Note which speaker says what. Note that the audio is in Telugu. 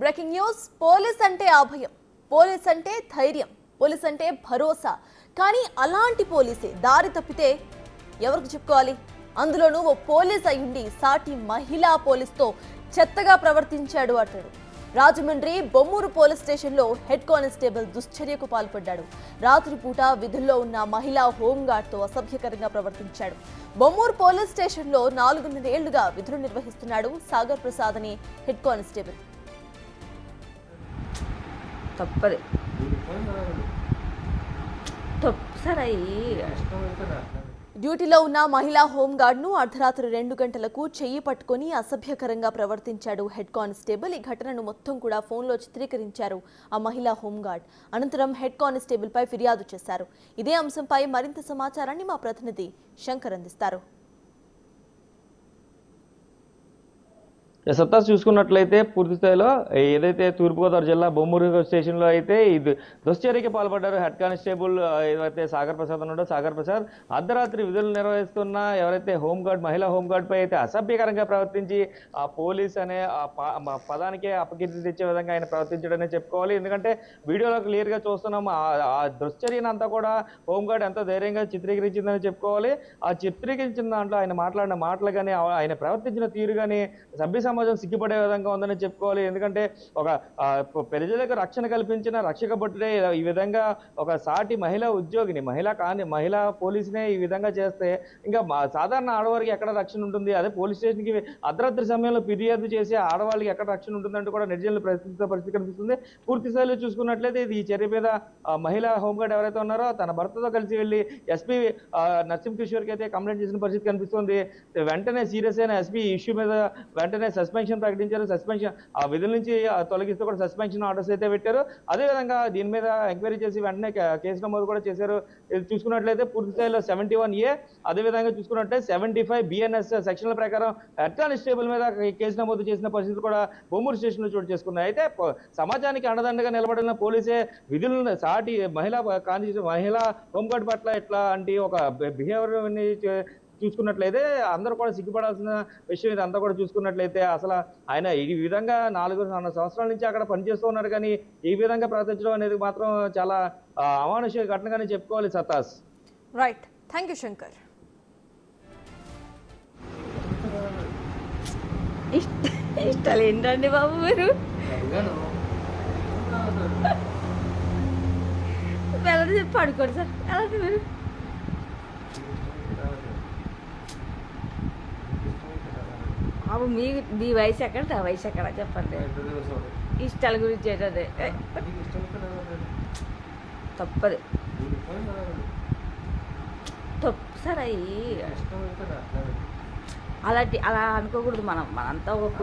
Speaker 1: Breaking news. పోలీస్ అంటే అభయం, పోలీస్ అంటే ధైర్యం, పోలీస్ అంటే భరోసా. కానీ అలాంటి పోలీసే దారి తప్పితే ఎవరికి చెప్పుకోవాలి? అందులోనూ ఓ పోలీస్ అయ్యుండి సాటి మహిళా పోలీస్తో చెత్తగా ప్రవర్తించాడు అతడు. రాజమండ్రి బొమ్మూరు పోలీస్ స్టేషన్లో హెడ్ కానిస్టేబుల్ దుశ్చర్యకు పాల్పడ్డాడు. రాత్రిపూట విధుల్లో ఉన్న మహిళా హోంగార్డ్తో అసభ్యకరంగా ప్రవర్తించాడు. బొమ్మూరు పోలీస్ స్టేషన్లో 4.5 ఏళ్లుగా విధులు నిర్వహిస్తున్నాడు సాగర్ ప్రసాద్ అనే హెడ్ కానిస్టేబుల్.
Speaker 2: తప్పదు డ్యూటీలో ఉన్న మహిళా హోంగార్డ్ను అర్ధరాత్రి 2 గంటలకు చెయ్యి పట్టుకుని అసభ్యకరంగా ప్రవర్తించాడు హెడ్ కానిస్టేబుల్. ఈ ఘటనను మొత్తం కూడా ఫోన్లో చిత్రీకరించారు ఆ మహిళా హోంగార్డ్. అనంతరం హెడ్ కానిస్టేబుల్ పై ఫిర్యాదు చేశారు. ఇదే అంశంపై మరింత సమాచారాన్ని మా ప్రతినిధి శంకర్ అందిస్తారు.
Speaker 3: సత్తా చూసుకున్నట్లయితే పూర్తి స్థాయిలో ఏదైతే తూర్పుగోదావరి జిల్లా బొమ్మూరు స్టేషన్లో అయితే ఇది దుశ్చర్యకి పాల్పడ్డారు హెడ్ కానిస్టేబుల్ ఏదైతే సాగర్ ప్రసాద్ ఉన్నాడో సాగర్ ప్రసాద్ అర్ధరాత్రి విధులు నిర్వహిస్తున్న ఎవరైతే హోంగార్డ్ మహిళా హోంగార్డ్ పై అయితే అసభ్యకరంగా ప్రవర్తించి ఆ పోలీస్ అనే పదానికే అపకీర్తి తెచ్చే విధంగా ఆయన ప్రవర్తించడనే చెప్పుకోవాలి. ఎందుకంటే వీడియోలో క్లియర్గా చూస్తున్నాం ఆ దుశ్చర్యను అంతా కూడా హోంగార్డ్ ఎంతో ధైర్యంగా చిత్రీకరించిందని చెప్పుకోవాలి. ఆ చిత్రీకరించిన దాంట్లో ఆయన మాట్లాడిన మాటలు కానీ ఆయన ప్రవర్తించిన తీరు కానీ సభ్య సమాజం సిగ్గుపడే విధంగా ఉందని చెప్పుకోవాలి. ఎందుకంటే ఒక ప్రజలకు రక్షణ కల్పించిన రక్షక భటుడే ఈ విధంగా ఒక సాటి మహిళా ఉద్యోగిని మహిళా పోలీసునే ఈ విధంగా చేస్తే ఇంకా సాధారణ ఆడవారికి ఎక్కడ రక్షణ ఉంటుంది? అదే పోలీస్ స్టేషన్కి అర్ధరాత్రి సమయంలో ఫిర్యాదు చేసి ఆడవాళ్ళకి ఎక్కడ రక్షణ ఉంటుందంటూ కూడా నిర్జనులు ప్రశ్నించిన పరిస్థితి కనిపిస్తుంది. పూర్తి స్థాయిలో చూసుకున్నట్లయితే ఈ చర్య మీద మహిళా హోంగార్డ్ ఎవరైతే ఉన్నారో తన భర్తతో కలిసి వెళ్ళి ఎస్పీ నరసింహకిషోర్కి అయితే కంప్లైంట్ చేసిన పరిస్థితి కనిపిస్తుంది. వెంటనే సీరియస్ అయిన ఎస్పీ ఇష్యూ మీద వెంటనే సస్పెన్షన్ ప్రకటించారు. సస్పెన్షన్ ఆ విధుల నుంచి తొలగిస్తూ కూడా సస్పెన్షన్ ఆర్డర్స్ అయితే పెట్టారు. అదేవిధంగా దీని మీద ఎంక్వైరీ చేసి వెంటనే కేసు నమోదు కూడా చేశారు. చూసుకున్నట్లయితే పూర్తి స్థాయిలో 71A అదేవిధంగా చూసుకున్నట్లయితే 75 BNS సెక్షన్ల ప్రకారం హెడ్ కానిస్టేబుల్ మీద కేసు నమోదు చేసిన పరిస్థితులు కూడా బొమ్మూరు స్టేషన్లో చోటు చేసుకున్నాయి. అయితే సమాజానికి అండదండగా నిలబడిన పోలీసే విధులను సాటి మహిళా హోంగార్డ్ పట్ల ఎట్లాంటి ఒక బిహేవియర్ చూసుకున్నట్లయితే అందరూ కూడా సిగ్గుపడాల్సిన విషయం ఇదంతా కూడా చూసుకున్నట్లయితే అసలు ఆయన ఈ విధంగా 4 సంవత్సరాల నుంచి అక్కడ పనిచేస్తూ ఉన్నారు. కానీ ఈ విధంగా ప్రవర్తించడం అనేది మాత్రం చాలా అమానుష ఘటనగానే చెప్పుకోవాలి. సత్తాస్.
Speaker 1: Right, thank you Shankar.
Speaker 2: ఇష్టాలు ఏంటండి బాబు మీరు? పడుకోండి సార్. ఎలా మీరు బాబు మీ వయసు ఎక్కడ నా వయసు ఎక్కడ చెప్పండి. ఇష్టాల గురించి ఏంటంటే తప్పదు సార్. అలా అనుకోకూడదు. మనంతా ఒక